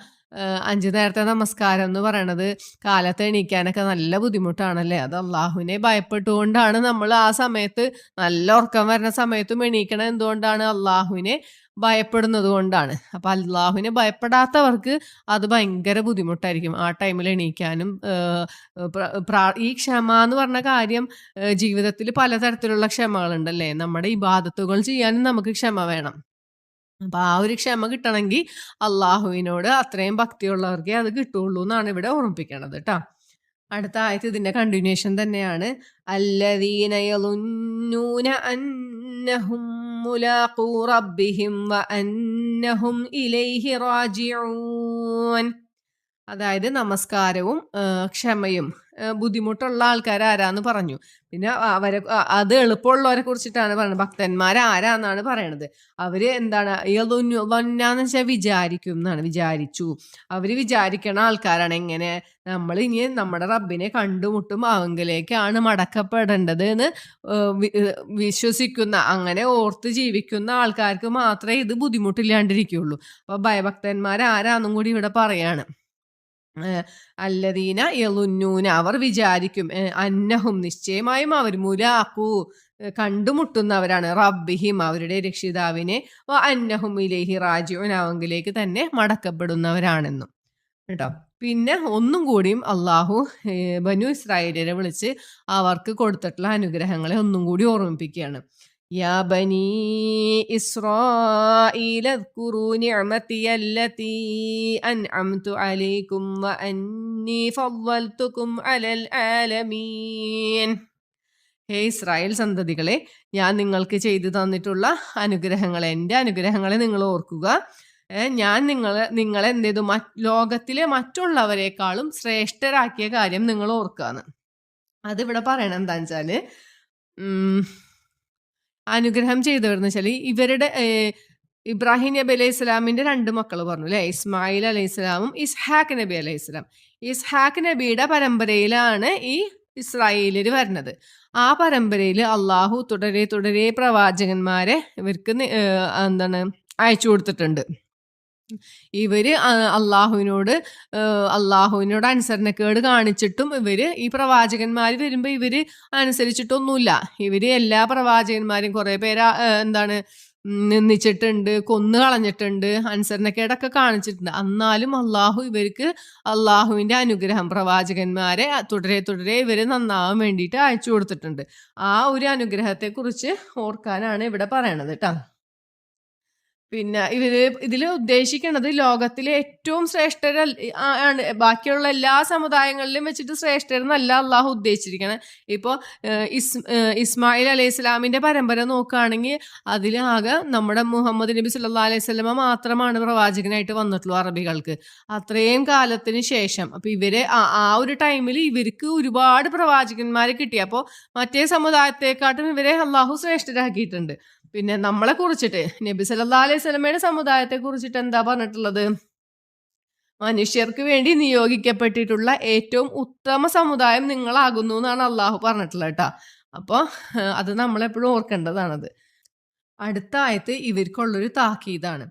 5 നേരത്തെ നമസ്കാരം എന്ന് പറയണത് കാലത്ത് എണീക്കാനൊക്കെ നല്ല ബുദ്ധിമുട്ടാണല്ലേ? അത് അള്ളാഹുവിനെ ഭയപ്പെട്ടുകൊണ്ടാണ് നമ്മൾ ആ സമയത്ത്, നല്ല ഉറക്കം വരുന്ന സമയത്തും എണീക്കണത് എന്തുകൊണ്ടാണ്? അള്ളാഹുവിനെ ഭയപ്പെടുന്നത് കൊണ്ടാണ്. അപ്പം അള്ളാഹുവിനെ ഭയപ്പെടാത്തവർക്ക് അത് ഭയങ്കര ബുദ്ധിമുട്ടായിരിക്കും ആ ടൈമിൽ എണീക്കാനും. ഈ ക്ഷമ എന്ന് പറഞ്ഞ കാര്യം, ജീവിതത്തിൽ പലതരത്തിലുള്ള ക്ഷമകളുണ്ടല്ലേ? നമ്മുടെ ഇബാദത്തുകൾ ചെയ്യാനും നമുക്ക് ക്ഷമ വേണം. അപ്പം ആ ഒരു ക്ഷമ കിട്ടണമെങ്കിൽ അള്ളാഹുവിനോട് അത്രയും ഭക്തിയുള്ളവർക്കേ അത് കിട്ടുള്ളൂ എന്നാണ് ഇവിടെ ഓർമ്മിപ്പിക്കണത് കേട്ടോ. അടുത്ത ആയത്ത് ഇതിന്റെ കണ്ടിന്യൂഷൻ തന്നെയാണ്. അല്ലദീന യളുന്നൂന അന്നഹും മുലാഖൂ റബ്ബിഹിം വഅന്നഹും ഇലൈഹി റാജിഊൻ. അതായത് നമസ്കാരവും ക്ഷമയും ബുദ്ധിമുട്ടുള്ള ആൾക്കാർ ആരാന്ന് പറഞ്ഞു. പിന്നെ അത് എളുപ്പമുള്ളവരെ കുറിച്ചിട്ടാണ് പറയുന്നത്. ഭക്തന്മാരാരാന്നാണ് പറയണത്. അവര് എന്താണ്? എന്ന് വെച്ചാൽ വിചാരിക്കും എന്നാണ്. അവര് വിചാരിക്കണ ആൾക്കാരാണ്. എങ്ങനെ? നമ്മൾ ഇനി നമ്മുടെ റബ്ബിനെ കണ്ടുമുട്ടും, അവങ്കിലേക്കാണ് മടക്കപ്പെടേണ്ടത് എന്ന് വിശ്വസിക്കുന്ന, അങ്ങനെ ഓർത്ത് ജീവിക്കുന്ന ആൾക്കാർക്ക് മാത്രമേ ഇത് ബുദ്ധിമുട്ടില്ലാണ്ടിരിക്കുള്ളൂ. അപ്പൊ ഭയഭക്തന്മാരാരാന്നും കൂടി ഇവിടെ പറയാണ്. അല്ലദീന യളുന്നൂന, അവർ വിചാരിക്കും, അന്നഹും നിശ്ചയമായും അവർ, മുലാഖൂ കണ്ടുമുട്ടുന്നവരാണ്, റബ്ബിഹിം അവരുടെ രക്ഷിതാവിനെ, അന്നഹും ഇലൈഹി റാജിഊൻ അവങ്കിലേക്ക് തന്നെ മടക്കപ്പെടുന്നവരാണെന്നും കേട്ടോ. പിന്നെ ഒന്നും കൂടിയും അള്ളാഹു ബനു ഇസ്രായേലിനെ വിളിച്ച് അവർക്ക് കൊടുത്തിട്ടുള്ള അനുഗ്രഹങ്ങളെ ഒന്നും കൂടി ഓർമ്മിപ്പിക്കുകയാണ്. യാ ബനീ ഇസ്രായീല اذ്കുറൂ നിഅമതിയ അല്ലതീ അൻഅംതു അലൈക്കും വഅന്നീ ഫളൽതുകും അലൽ ആലമീൻ. ഹേ ഇസ്രായേൽ സന്തതികളെ, ഞാൻ നിങ്ങൾക്ക് ചെയ്തു തന്നിട്ടുള്ള അനുഗ്രഹങ്ങളെ, എൻ്റെ അനുഗ്രഹങ്ങളെ നിങ്ങൾ ഓർക്കുക. ഞാൻ നിങ്ങളെ എന്ത് ചെയ്തു, ലോകത്തിലെ മറ്റുള്ളവരെക്കാളും ശ്രേഷ്ഠരാക്കിയ കാര്യം നിങ്ങൾ ഓർക്കാന്ന്. അതിവിടെ പറയണം എന്താന്ന് വെച്ചാല്, അനുഗ്രഹം ചെയ്തവരെന്ന് വെച്ചാൽ ഇവരുടെ ഇബ്രാഹിം നബി അലൈഹി സ്വലാമിന്റെ 2 മക്കൾ പറഞ്ഞു അല്ലെ, ഇസ്മായിൽ അലൈഹി സ്വലാമും ഇസ്ഹാഖ് നബി അലൈഹി സ്വലാം. ഇസ്ഹാഖ് നബിയുടെ പരമ്പരയിലാണ് ഈ ഇസ്രായേലിൽ വരുന്നത്. ആ പരമ്പരയിൽ അള്ളാഹു തുടരെ തുടരെ പ്രവാചകന്മാരെ ഇവർക്ക് അയച്ചു കൊടുത്തിട്ടുണ്ട്. ഇവര് അള്ളാഹുവിനോട് അനുസരണക്കേട് കാണിച്ചിട്ടും ഈ പ്രവാചകന്മാർ വരുമ്പോ ഇവര് അനുസരിച്ചിട്ടൊന്നുമില്ല. ഇവര് എല്ലാ പ്രവാചകന്മാരും കുറെ പേര് നിന്ദിച്ചിട്ടുണ്ട്, കൊന്നു കളഞ്ഞിട്ടുണ്ട്, അനുസരണക്കേടൊക്കെ കാണിച്ചിട്ടുണ്ട്. എന്നാലും ഇവർക്ക് അള്ളാഹുവിന്റെ അനുഗ്രഹം, പ്രവാചകന്മാരെ തുടരെ തുടരെ ഇവര് നന്നാവാൻ വേണ്ടിയിട്ട് അയച്ചു കൊടുത്തിട്ടുണ്ട്. ആ ഒരു അനുഗ്രഹത്തെ കുറിച്ച് ഓർക്കാനാണ് ഇവിടെ പറയണത് കേട്ടോ. പിന്നെ ഇതിൽ ഉദ്ദേശിക്കുന്നത് ലോകത്തിലെ ഏറ്റവും ശ്രേഷ്ഠർ ആണ്, ബാക്കിയുള്ള എല്ലാ സമുദായങ്ങളിലും വെച്ചിട്ട് ശ്രേഷ്ഠരെന്നല്ല അള്ളാഹു ഉദ്ദേശിച്ചിരിക്കണം. ഇപ്പോൾ ഇസ്മായിൽ അലൈഹി സ്വലാമിന്റെ പരമ്പര നോക്കുകയാണെങ്കിൽ അതിലാകെ നമ്മുടെ മുഹമ്മദ് നബി സല്ലല്ലാഹു അലൈഹി വസല്ലമ മാത്രമാണ് പ്രവാചകനായിട്ട് വന്നിട്ടുള്ളൂ അറബികൾക്ക്, അത്രയും കാലത്തിന് ശേഷം. അപ്പൊ ഇവരെ ആ ഒരു ടൈമിൽ ഇവർക്ക് ഒരുപാട് പ്രവാചകന്മാരെ കിട്ടി. അപ്പോൾ മറ്റേ സമുദായത്തെക്കാട്ടും ഇവരെ അള്ളാഹു ശ്രേഷ്ഠരാക്കിയിട്ടുണ്ട്. പിന്നെ നമ്മളെ കുറിച്ചിട്ട് നബി സല്ലല്ലാഹു അലൈഹി വസല്ലമയുടെ സമുദായത്തെ കുറിച്ചിട്ട് എന്താ പറഞ്ഞിട്ടുള്ളത്? മനുഷ്യർക്ക് വേണ്ടി നിയോഗിക്കപ്പെട്ടിട്ടുള്ള ഏറ്റവും ഉത്തമ സമുദായം നിങ്ങളാകുന്നു എന്നാണ് അള്ളാഹു പറഞ്ഞിട്ടുള്ളത് കേട്ടോ. അപ്പോൾ അത് നമ്മളെപ്പോഴും ഓർക്കേണ്ടതാണത്. അടുത്ത ആയത്ത് ഇവർക്കുള്ളൊരു താക്കീതാണ്.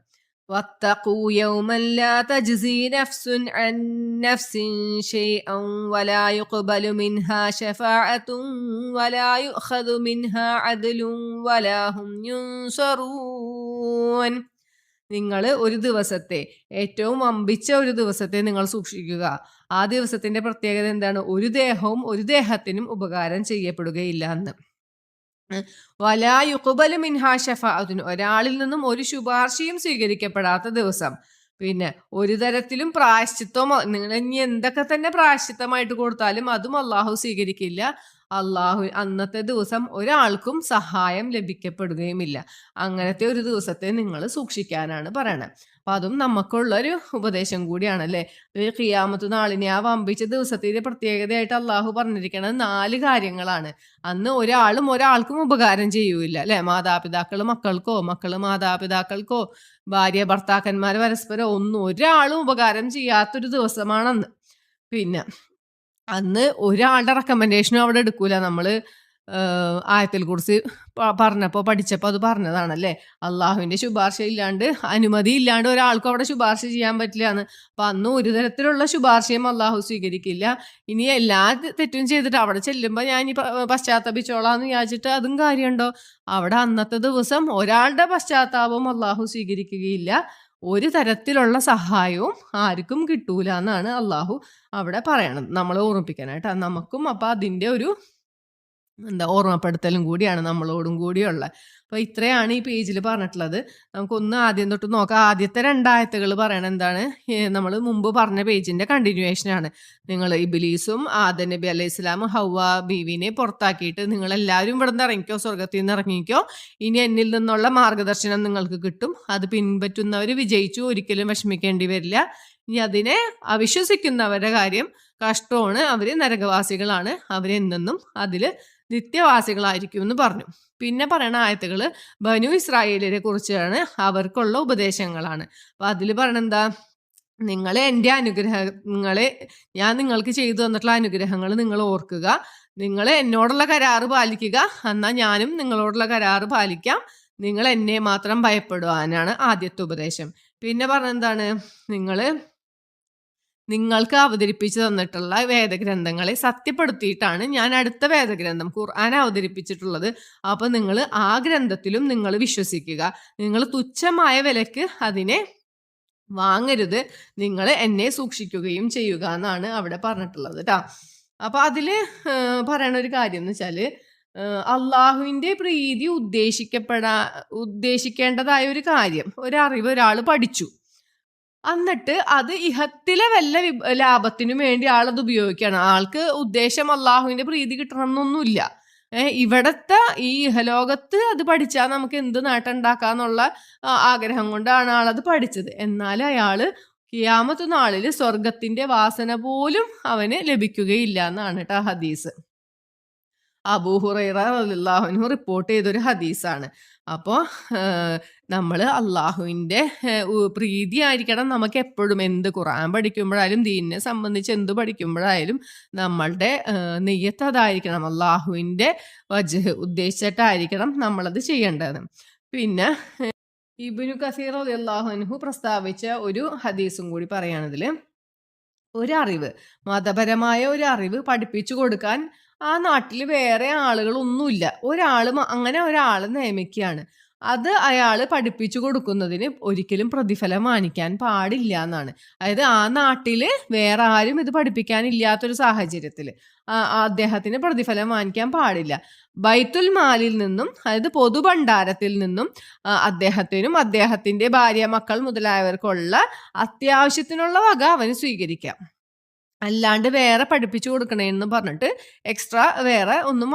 واتقوا يوما لا تجزي نفس عن نفس شيئا ولا يقبل منها شفاعة ولا يؤخذ منها عدل ولا هم ينصرون. നിങ്ങൾ ഒരു ദിവസത്തെ, ഏറ്റവും വമ്പിച്ച ഒരു ദിവസത്തെ നിങ്ങൾ സൂക്ഷിക്കുക. ആ ദിവസത്തിന്റെ പ്രത്യേകത എന്താണ്? ഒരു ദേഹവും ഒരു ദേഹത്തിനും ഉപകാരം ചെയ്യപ്പെടുകയില്ല എന്ന്. വലാ യുഖ്ബലു മിൻഹാ ശഫാഅത്തുൻ, ഒരാളിൽ നിന്നും ഒരു ശുപാർശയും സ്വീകരിക്കപ്പെടാത്ത ദിവസം. പിന്നെ ഒരു തരത്തിലും പ്രായശ്ചിത്വമോ, നിങ്ങൾ ഇനി എന്തൊക്കെ തന്നെ പ്രായശ്ചിത്തമായിട്ട് കൊടുത്താലും അതും അള്ളാഹു സ്വീകരിക്കില്ല. അന്നത്തെ ദിവസം ഒരാൾക്കും സഹായം ലഭിക്കപ്പെടുകയുമില്ല. അങ്ങനത്തെ ഒരു ദിവസത്തെ നിങ്ങൾ സൂക്ഷിക്കാനാണ് പറയണത്. അപ്പൊ അതും നമുക്കുള്ളൊരു ഉപദേശം കൂടിയാണല്ലേ. ഖിയാമത്ത് നാളിനെ, ആ വമ്പിച്ച ദിവസത്തിന്റെ പ്രത്യേകതയായിട്ട് അള്ളാഹു പറഞ്ഞിരിക്കുന്നത് 4 കാര്യങ്ങളാണ്. അന്ന് ഒരാൾക്കും ഉപകാരം ചെയ്യൂല അല്ലെ. മാതാപിതാക്കൾ മക്കൾക്കോ, മക്കള് മാതാപിതാക്കൾക്കോ, ഭാര്യ ഭർത്താക്കന്മാർ പരസ്പരം ഒരാളും ഉപകാരം ചെയ്യാത്തൊരു ദിവസമാണന്ന്. പിന്നെ അന്ന് ഒരാളുടെ റെക്കമെൻഡേഷനും അവിടെ എടുക്കൂല. നമ്മള് ആയത്തിൽ കുറിച്ച് പഠിച്ചപ്പോൾ അത് പറഞ്ഞതാണല്ലേ. അള്ളാഹുവിന്റെ ശുപാർശ ഇല്ലാണ്ട്, അനുമതി ഇല്ലാണ്ട് ഒരാൾക്കും അവിടെ ശുപാർശ ചെയ്യാൻ പറ്റില്ല എന്ന്. അപ്പൊ അന്ന് ഒരു തരത്തിലുള്ള ശുപാർശയും അള്ളാഹു സ്വീകരിക്കില്ല. ഇനി എല്ലാ തെറ്റും ചെയ്തിട്ട് അവിടെ ചെല്ലുമ്പോൾ ഞാൻ ഇനി പശ്ചാത്തപിച്ചോളാന്ന് വിചാരിച്ചിട്ട് അതും കാര്യമുണ്ടോ? അവിടെ അന്നത്തെ ദിവസം ഒരാളുടെ പശ്ചാത്താപവും അള്ളാഹു സ്വീകരിക്കുകയില്ല. ഒരു തരത്തിലുള്ള സഹായവും ആർക്കും കിട്ടൂല എന്നാണ് അള്ളാഹു അവിടെ പറയണത്, നമ്മളെ ഓർമ്മിപ്പിക്കാനായിട്ട്. നമുക്കും അപ്പൊ അതിന്റെ ഒരു ഓർമ്മപ്പെടുത്തലും കൂടിയാണ് നമ്മളോടും കൂടിയുള്ള. അപ്പൊ ഇത്രയാണ് ഈ പേജിൽ പറഞ്ഞിട്ടുള്ളത്. നമുക്കൊന്ന് ആദ്യം തൊട്ട് നോക്കാം. ആദ്യത്തെ 2 ആയത്തുകൾ പറയണ എന്താണ്? നമ്മൾ മുമ്പ് പറഞ്ഞ പേജിന്റെ കണ്ടിന്യൂവേഷൻ ആണ്. നിങ്ങൾ ഇബ്ലീസും ആദം നബി അലൈഹി സ്വലാമും ഹവ്വ ബീവിനെ പുറത്താക്കിയിട്ട് നിങ്ങൾ എല്ലാവരും ഇവിടെ നിന്ന് ഇറങ്ങിക്കോ, സ്വർഗത്തിൽ നിന്ന് ഇറങ്ങിക്കോ, ഇനി എന്നിൽ നിന്നുള്ള മാർഗദർശനം നിങ്ങൾക്ക് കിട്ടും, അത് പിൻപറ്റുന്നവർ വിജയിച്ചു, ഒരിക്കലും വിഷമിക്കേണ്ടി വരില്ല. ഇനി അതിനെ അവിശ്വസിക്കുന്നവരുടെ കാര്യം കഷ്ടമാണ്, അവര് നരകവാസികളാണ്, അവരെന്നും അതില് നിത്യവാസികളായിരിക്കും എന്ന് പറഞ്ഞു. പിന്നെ പറയണ ആയത്തുകൾ ബനു ഇസ്രായേലിനെ കുറിച്ചാണ്, അവർക്കുള്ള ഉപദേശങ്ങളാണ്. അപ്പൊ അതിൽ പറയണെന്താ? നിങ്ങളെ എൻ്റെ അനുഗ്രഹങ്ങളെ, ഞാൻ നിങ്ങൾക്ക് ചെയ്തു തന്നിട്ടുള്ള അനുഗ്രഹങ്ങൾ നിങ്ങൾ ഓർക്കുക, നിങ്ങൾ എന്നോടുള്ള കരാറ് പാലിക്കുക, എന്നാൽ ഞാനും നിങ്ങളോടുള്ള കരാറ് പാലിക്കാം, നിങ്ങൾ എന്നെ മാത്രം ഭയപ്പെടുവാനാണ് ആദ്യത്തെ ഉപദേശം. പിന്നെ പറഞ്ഞെന്താണ്? നിങ്ങൾക്ക് അവതരിപ്പിച്ചു തന്നിട്ടുള്ള വേദഗ്രന്ഥങ്ങളെ സത്യപ്പെടുത്തിയിട്ടാണ് ഞാൻ അടുത്ത വേദഗ്രന്ഥം ഖുർആൻ അവതരിപ്പിച്ചിട്ടുള്ളത്. അപ്പൊ നിങ്ങൾ ആ ഗ്രന്ഥത്തിലും നിങ്ങൾ വിശ്വസിക്കുക, നിങ്ങൾ തുച്ഛമായ വിലക്ക് അതിനെ വാങ്ങരുത്, നിങ്ങൾ എന്നെ സൂക്ഷിക്കുകയും ചെയ്യുക എന്നാണ് അവിടെ പറഞ്ഞിട്ടുള്ളത് കേട്ടോ. അപ്പൊ അതില് പറയണ ഒരു കാര്യം എന്ന് വെച്ചാല് അള്ളാഹുവിന്റെ പ്രീതി ഉദ്ദേശിക്കേണ്ടതായ ഒരു കാര്യം, ഒരറിവ് ഒരാൾ പഠിച്ചു, എന്നിട്ട് അത് ഇഹത്തിലെ വല്ല ലാഭത്തിനും വേണ്ടി ആളത് ഉപയോഗിക്കുകയാണ്. ആൾക്ക് ഉദ്ദേശം അള്ളാഹുവിന്റെ പ്രീതി കിട്ടണം എന്നൊന്നുമില്ല. ഇവിടത്തെ ഈ ഇഹലോകത്ത് അത് പഠിച്ചാൽ നമുക്ക് എന്ത് നേട്ടം ഉണ്ടാക്കാന്നുള്ള ആഗ്രഹം കൊണ്ടാണ് ആളത് പഠിച്ചത്. എന്നാൽ അയാള് ഖിയാമത്ത് നാളിൽ സ്വർഗത്തിന്റെ വാസന പോലും അവന് ലഭിക്കുകയില്ല എന്നാണ് കേട്ടോ ഹദീസ്. അബൂ ഹുറൈറ റളിയല്ലാഹു അൻഹു റിപ്പോർട്ട് ചെയ്തൊരു ഹദീസാണ്. അപ്പോൾ നമ്മൾ അള്ളാഹുവിൻ്റെ പ്രീതി ആയിരിക്കണം നമുക്ക് എപ്പോഴും, എന്ത് ഖുർആൻ പഠിക്കുമ്പോഴായാലും ദീനിനെ സംബന്ധിച്ച് എന്ത് പഠിക്കുമ്പോഴായാലും നമ്മളുടെ നിയ്യത്ത് അതായിരിക്കണം, അള്ളാഹുവിൻ്റെ വജ്ഹ് ഉദ്ദേശിച്ചിട്ടായിരിക്കണം നമ്മളത് ചെയ്യേണ്ടത്. പിന്നെ ഇബ്നു കസീർ റളിയല്ലാഹു അൻഹു പ്രസ്താവിച്ച ഒരു ഹദീസും കൂടി പറയുകയാണെങ്കിൽ, ഒരറിവ്, മതപരമായ ഒരു അറിവ് പഠിപ്പിച്ചു കൊടുക്കാൻ ആ നാട്ടിൽ വേറെ ആളുകളൊന്നുമില്ല. അങ്ങനെ ഒരാൾ നിയമിക്കുകയാണ്. അത് അയാൾ പഠിപ്പിച്ചു കൊടുക്കുന്നതിന് ഒരിക്കലും പ്രതിഫലം വാങ്ങിക്കാൻ പാടില്ല എന്നാണ്. അതായത് ആ നാട്ടിൽ വേറെ ആരും ഇത് പഠിപ്പിക്കാനില്ലാത്തൊരു സാഹചര്യത്തിൽ അദ്ദേഹത്തിന് പ്രതിഫലം വാങ്ങിക്കാൻ പാടില്ല. ബൈത്തുൽ മാലിൽ നിന്നും, അതായത് പൊതുഭണ്ഡാരത്തിൽ നിന്നും അദ്ദേഹത്തിനും അദ്ദേഹത്തിന്റെ ഭാര്യ, മക്കൾ മുതലായവർക്കുള്ള അത്യാവശ്യത്തിനുള്ള വക അവന് സ്വീകരിക്കാം. അല്ലാണ്ട് വേറെ പഠിപ്പിച്ചു കൊടുക്കണേന്ന് പറഞ്ഞിട്ട് എക്സ്ട്രാ വേറെ ഒന്നും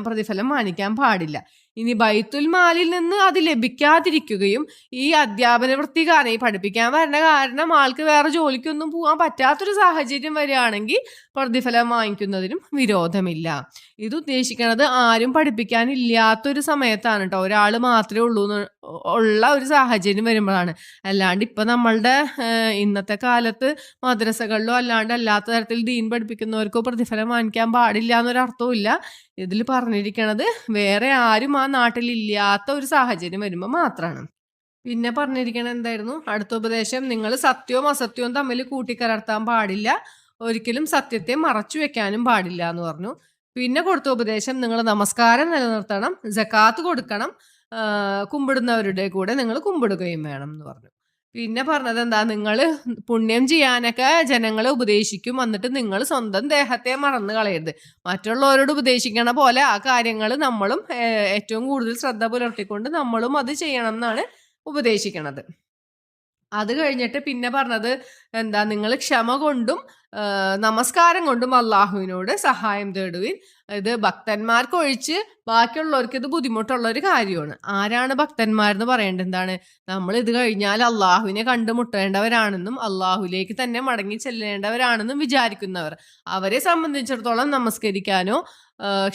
പ്രതിഫലം വാങ്ങിക്കാൻ പാടില്ല. ഇനി ബൈത്തുൽ മാലിൽ നിന്ന് അത് ലഭിക്കാതിരിക്കുകയും ഈ അധ്യാപന വൃത്തി കാരണം, ഈ പഠിപ്പിക്കാൻ വരുന്ന കാരണം ആൾക്ക് വേറെ ജോലിക്കൊന്നും പോകാൻ പറ്റാത്തൊരു സാഹചര്യം വരികയാണെങ്കിൽ പ്രതിഫലം വാങ്ങിക്കുന്നതിനും വിരോധമില്ല. ഇത് ഉദ്ദേശിക്കുന്നത് ആരും പഠിപ്പിക്കാനില്ലാത്തൊരു സമയത്താണ് കേട്ടോ, ഒരാൾ മാത്രമേ ഉള്ള ഒരു സാഹചര്യം വരുമ്പോഴാണ്. അല്ലാണ്ട് ഇപ്പൊ നമ്മളുടെ ഇന്നത്തെ കാലത്ത് മദ്രസകളിലോ അല്ലാത്ത തരത്തിൽ ദീൻ പഠിപ്പിക്കുന്നവർക്കോ പ്രതിഫലം വാങ്ങിക്കാൻ പാടില്ല എന്നൊരർത്ഥവും ഇല്ല. ഇതിൽ പറഞ്ഞിരിക്കണത് വേറെ ആരും ആ നാട്ടിൽ ഇല്ലാത്ത ഒരു സാഹചര്യം വരുമ്പോൾ മാത്രമാണ്. പിന്നെ പറഞ്ഞിരിക്കണത് എന്തായിരുന്നു? അടുത്ത ഉപദേശം, നിങ്ങൾ സത്യവും അസത്യവും തമ്മിൽ കൂട്ടിക്കലർത്താൻ പാടില്ല, ഒരിക്കലും സത്യത്തെ മറച്ചു വെക്കാനും പാടില്ല എന്ന് പറഞ്ഞു. പിന്നെ കൊടുത്ത ഉപദേശം, നിങ്ങൾ നമസ്കാരം നിലനിർത്തണം, സക്കാത്ത് കൊടുക്കണം, കുമ്പിടുന്നവരുടെ കൂടെ നിങ്ങൾ കുമ്പിടുകയും വേണം എന്ന് പറഞ്ഞു. പിന്നെ പറഞ്ഞത് എന്താ, നിങ്ങൾ പുണ്യം ചെയ്യാനൊക്കെ ജനങ്ങളെ ഉപദേശിക്കും, എന്നിട്ട് നിങ്ങൾ സ്വന്തം ദേഹത്തെ മറന്നു കളയരുത്. മറ്റുള്ളവരോട് ഉപദേശിക്കണ പോലെ ആ കാര്യങ്ങൾ നമ്മളും ഏറ്റവും കൂടുതൽ ശ്രദ്ധ പുലർത്തിക്കൊണ്ട് നമ്മളും അത് ചെയ്യണം എന്നാണ് ഉപദേശിക്കണത്. അത് കഴിഞ്ഞിട്ട് പിന്നെ പറഞ്ഞത് എന്താ, നിങ്ങൾ ക്ഷമ കൊണ്ടും നമസ്കാരം കൊണ്ടും അള്ളാഹുവിനോട് സഹായം തേടുവിൻ. ഇത് ഭക്തന്മാർക്കൊഴിച്ച് ബാക്കിയുള്ളവർക്ക് ഇത് ബുദ്ധിമുട്ടുള്ള ഒരു കാര്യമാണ്. ആരാണ് ഭക്തന്മാരെന്ന് പറയേണ്ടത്? എന്താണ്, നമ്മൾ ഇത് കഴിഞ്ഞാൽ അള്ളാഹുവിനെ കണ്ടുമുട്ടേണ്ടവരാണെന്നും അള്ളാഹുലേക്ക് തന്നെ മടങ്ങി ചെല്ലേണ്ടവരാണെന്നും വിചാരിക്കുന്നവർ, അവരെ സംബന്ധിച്ചിടത്തോളം നമസ്കരിക്കാനോ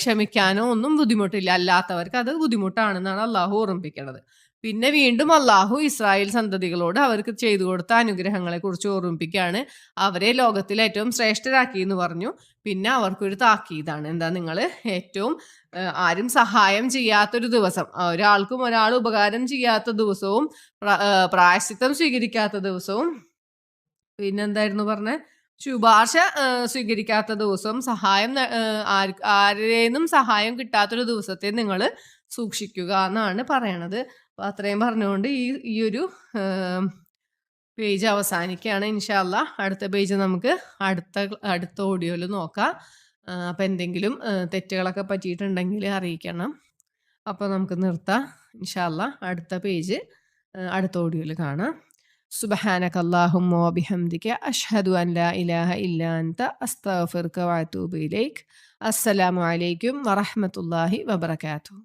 ക്ഷമിക്കാനോ ഒന്നും ബുദ്ധിമുട്ടില്ല. അല്ലാത്തവർക്ക് അത് ബുദ്ധിമുട്ടാണെന്നാണ് അള്ളാഹു ഓർമ്മിപ്പിക്കുന്നത്. പിന്നെ വീണ്ടും അള്ളാഹു ഇസ്രായേൽ സന്തതികളോട് അവർക്ക് ചെയ്തു കൊടുത്ത അനുഗ്രഹങ്ങളെ കുറിച്ച് ഓർമ്മിപ്പിക്കുകയാണ്. അവരെ ലോകത്തിൽ ഏറ്റവും ശ്രേഷ്ഠരാക്കി എന്ന് പറഞ്ഞു. പിന്നെ അവർക്കൊരു താക്കീതാണ്, എന്താ, നിങ്ങൾ ഏറ്റവും ആരും സഹായം ചെയ്യാത്തൊരു ദിവസം, ഒരാൾക്കും ഒരാൾ ഉപകാരം ചെയ്യാത്ത ദിവസവും പ്രായശ്ചിത്തം സ്വീകരിക്കാത്ത ദിവസവും, പിന്നെന്തായിരുന്നു പറഞ്ഞ, ശുപാർശ സ്വീകരിക്കാത്ത ദിവസവും, സഹായം ആരെയും സഹായം കിട്ടാത്തൊരു ദിവസത്തെ നിങ്ങൾ സൂക്ഷിക്കുക എന്നാണ് പറയണത്. അപ്പോൾ അത്രയും പറഞ്ഞുകൊണ്ട് ഈ ഒരു പേജ് അവസാനിക്കുകയാണ്. ഇൻഷാ അല്ലാ അടുത്ത പേജ് നമുക്ക് അടുത്ത ഓഡിയോയിൽ നോക്കാം. അപ്പോൾ എന്തെങ്കിലും തെറ്റുകളൊക്കെ പറ്റിയിട്ടുണ്ടെങ്കിൽ അറിയിക്കണം. അപ്പോൾ നമുക്ക് നിർത്താം. ഇൻഷാ അല്ലാ അടുത്ത പേജ് അടുത്ത ഓഡിയോയിൽ കാണാം. സുബ്ഹാനക അല്ലാഹുമ്മ വബിഹംദിക അഷ്ഹദു അൻ ലാ ഇലാഹ ഇല്ലാ അൻത അസ്തഗ്ഫിറുക വഅതൂബു ഇലൈക്. അസ്സലാമു അലൈക്കും വറഹ്മത്തുള്ളാഹി വബറകാതുഹു.